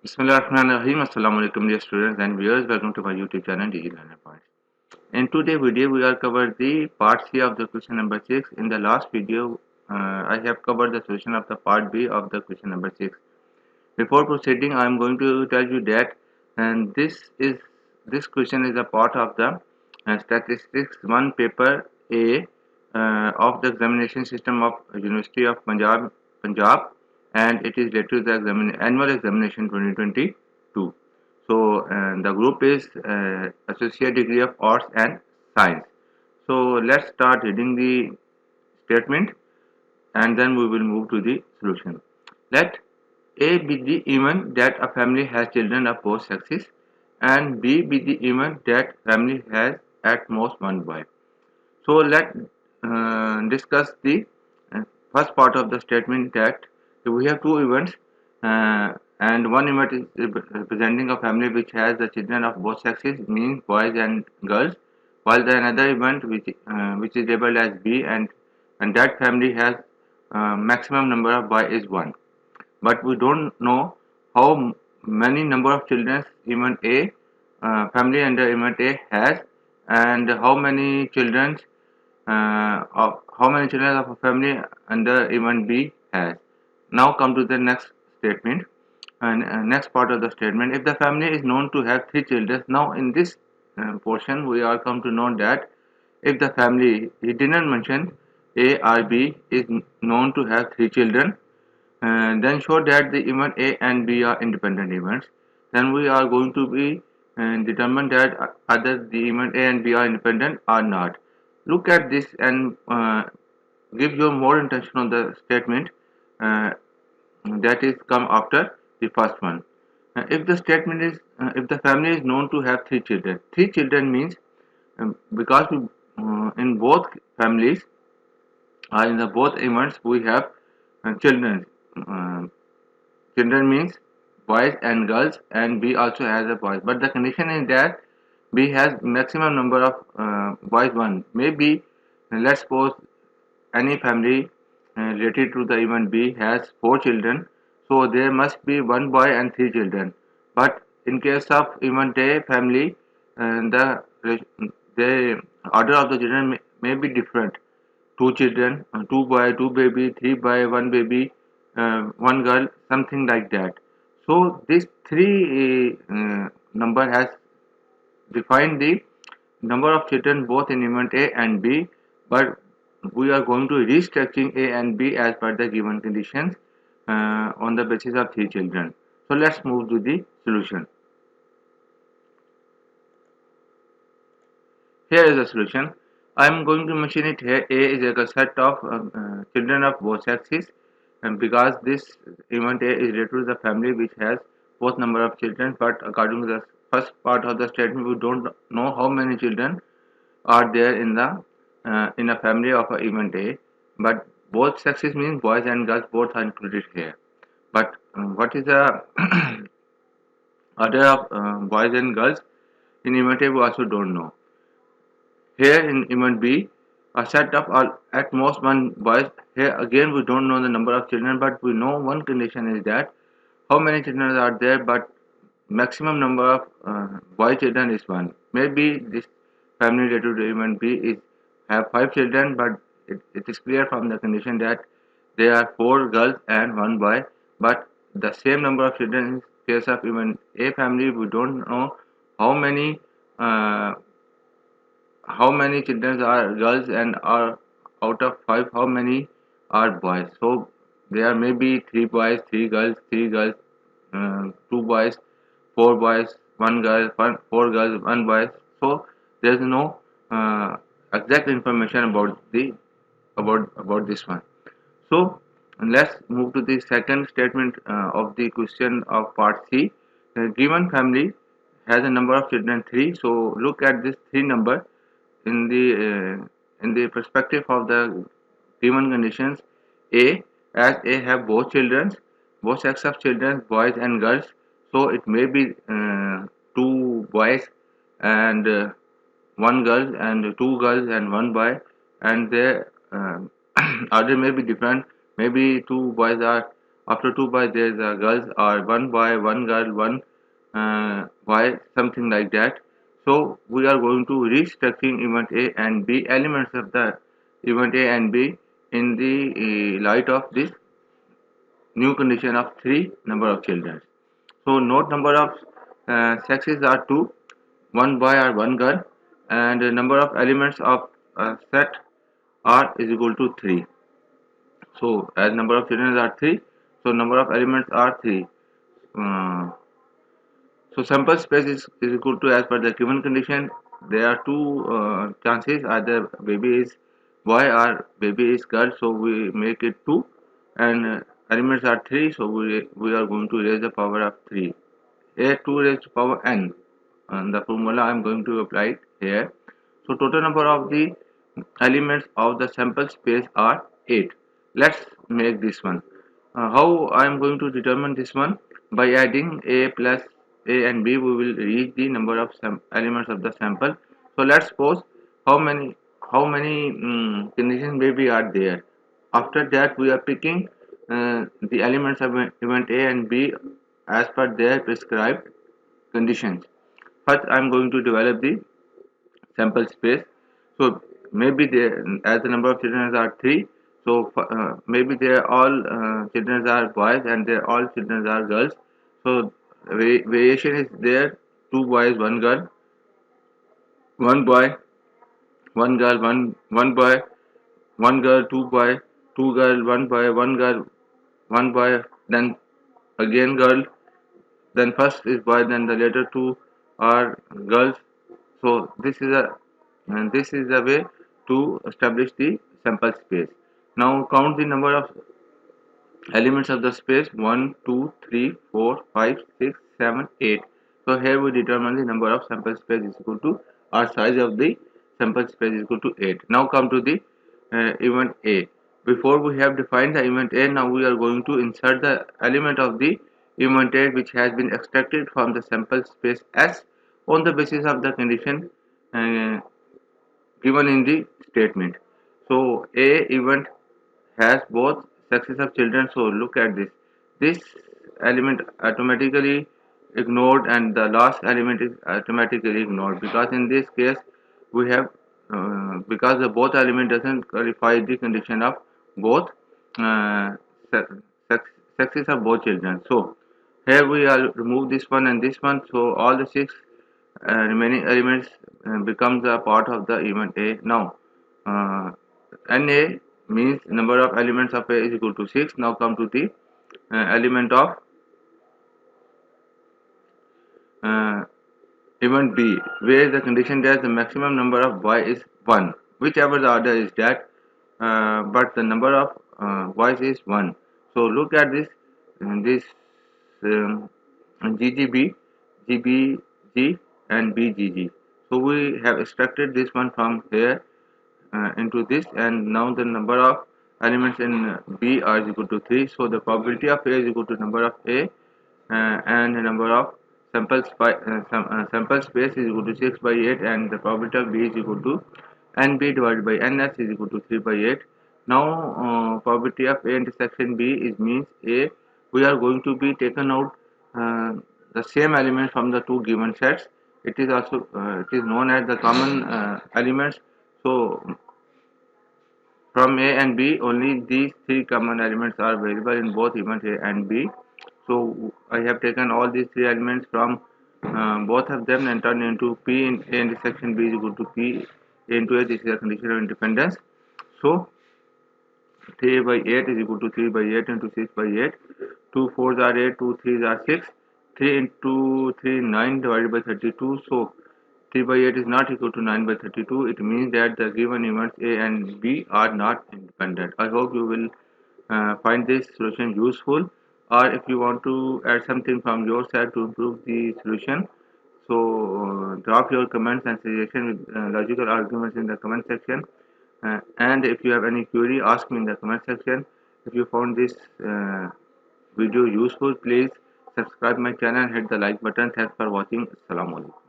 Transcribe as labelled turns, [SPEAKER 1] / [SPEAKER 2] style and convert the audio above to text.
[SPEAKER 1] Bismillahirrahmanirrahim. Assalamu alaikum dear students and viewers. Welcome to my YouTube channel DigiLearnersPoint. In today's video, we are covered the part C of the question number 6. In the last video, I have covered the solution of the part B of the question number 6. Before proceeding, I am going to tell you that and this question is a part of the Statistics 1 paper A of the examination system of University of Punjab, and it is related to the annual examination 2022. So the group is Associate Degree of Arts and Science. So let's start reading the statement and then we will move to the solution. Let A be the event that a family has children of both sexes and B be the event that family has at most one boy. So let's discuss the first part of the statement that we have two events and one event is representing a family which has the children of both sexes, means boys and girls, while the another event which is labeled as B and that family has maximum number of boys is 1. But we don't know how many number of children event A family under event A has and how many children of a family under event B has. Now come to the next statement and next part of the statement. If the family is known to have 3 children, now in this portion we are come to know that if the family, he didn't mention A or B, is known to have 3 children, then show that the event A and B are independent events. Then we are going to be determine that either the event A and B are independent or not. Look at this and give you more intention on the statement that is come after the first one. If the statement is if the family is known to have 3 children, 3 children means because in both families or in the both events we have children. Uh, Children means boys and girls, and B also has a boys. But the condition is that B has maximum number of boys 1. Maybe let's suppose any family related to the event B has 4 children, so there must be 1 boy and 3 children. But in case of event A family, the order of the children may be different. 2 children, 2 boy, 2 baby, 3 boy, 1 baby, 1 girl, something like that. So this 3 number has defined the number of children both in event A and B, but we are going to restructuring A and B as per the given conditions on the basis of 3 children. So let's move to the solution. Here is the solution. I am going to mention it here. A is a set of children of both sexes, and because this event A is related to the family which has both number of children, but according to the first part of the statement, we don't know how many children are there in a family of a event A. But both sexes means boys and girls both are included here. But what is the order of boys and girls in event A? We also don't know. Here in event B, a set of at most 1 boys. Here again we don't know the number of children, but we know one condition is that how many children are there, but maximum number of boy children is 1. Maybe this family related to event B is have 5 children, but it is clear from the condition that there are 4 girls and 1 boy, but the same number of children in case of event A family, we don't know how many uh, children are girls and are out of 5 how many are boys. So there may be 3 boys, 3 girls, 3 girls, 2 boys, 4 boys, 1 girl, 4 girls, 1 boy. So there is no exact information about the about this one. So let's move to the second statement of the question of part C. The given family has a number of children 3. So look at this 3 number in the perspective of the given conditions. A, as A have both children, both sex of children, boys and girls, so it may be 2 boys and 1 girl and 2 girls and 1 boy, and their order may be different. Maybe 2 boys are After 2 boys there is a girls, or 1 boy, 1 girl, 1 boy, something like that. So we are going to restructuring event A and B, elements of the event A and B in the light of this new condition of 3 number of children. So note number of sexes are 2, 1 boy or 1 girl, and the number of elements of set R is equal to 3. So as number of children are 3, so number of elements are 3. Uh, so sample space is equal to, as per the given condition, there are two chances, either baby is boy or baby is girl, so we make it 2, and elements are 3, so we are going to raise the power of 3. A 2 raised to power n, and the formula I am going to apply it here. So total number of the elements of the sample space are 8. Let's make this one. How I am going to determine this one? By adding a plus a and b, we will reach the number of elements of the sample. So let's suppose how many conditions maybe are there. After that, we are picking the elements of event A and B as per their prescribed conditions. First, I am going to develop the sample space. So maybe there, as the number of children are 3, so maybe they are all children are boys and they are all children are girls. So variation is there: 2 boys, 1 girl, 1 boy, 1 girl, 1 boy, 1 girl, 2 boy, 2 girl, 1 boy, 1 girl, 1 boy, then again girl, then first is boy, then the later two are girls. So this is the way to establish the sample space. Now count the number of elements of the space: 1, 2, 3, 4, 5, 6, 7, 8. So here we determine the number of sample space is equal to, or size of the sample space is equal to 8. Now come to the event A. Before we have defined the event A, now we are going to insert the element of the event A which has been extracted from the sample space S on the basis of the condition uh, given in the statement. So A event has both sexes of children. So look at this. This element automatically ignored, and the last element is automatically ignored, because in this case we have because the both element doesn't qualify the condition of both uh, sex, sexes of both children. So here we are remove this one and this one. So all the 6 remaining elements becomes a part of the event A. Now uh, Na means number of elements of A is equal to 6. Now come to the element of uh, event B, where the condition that the maximum number of boy is 1, whichever the order is that, but the number of boys is 1. So look at this um, GGB, GBG and BGG. So we have extracted this one from here into this, and now the number of elements in B are equal to 3. So the probability of A is equal to number of A, and the number of sample space is equal to 6 by 8, and the probability of B is equal to NB divided by NS is equal to 3 by 8. Now probability of A intersection B is means A, we are going to be taken out the same element from the two given sets. It is also it is known as the common elements. So from A and B, only these 3 common elements are available in both event A and B. So I have taken all these 3 elements from both of them and turned into P in A intersection B is equal to P into A. This is a condition of independence. So 3 by 8 is equal to 3 by 8 into 6 by 8. 2 4s are 8, 2 3s are 6. 3 into 3, 9 divided by 32. So 3 by 8 is not equal to 9 by 32. It means that the given events A and B are not independent. I hope you will find this solution useful, or if you want to add something from your side to improve the solution, so drop your comments and suggestions with logical arguments in the comment section. And if you have any query, ask me in the comment section. If you found this video useful, please subscribe my channel and hit the like button. Thanks for watching. Assalamu alaikum.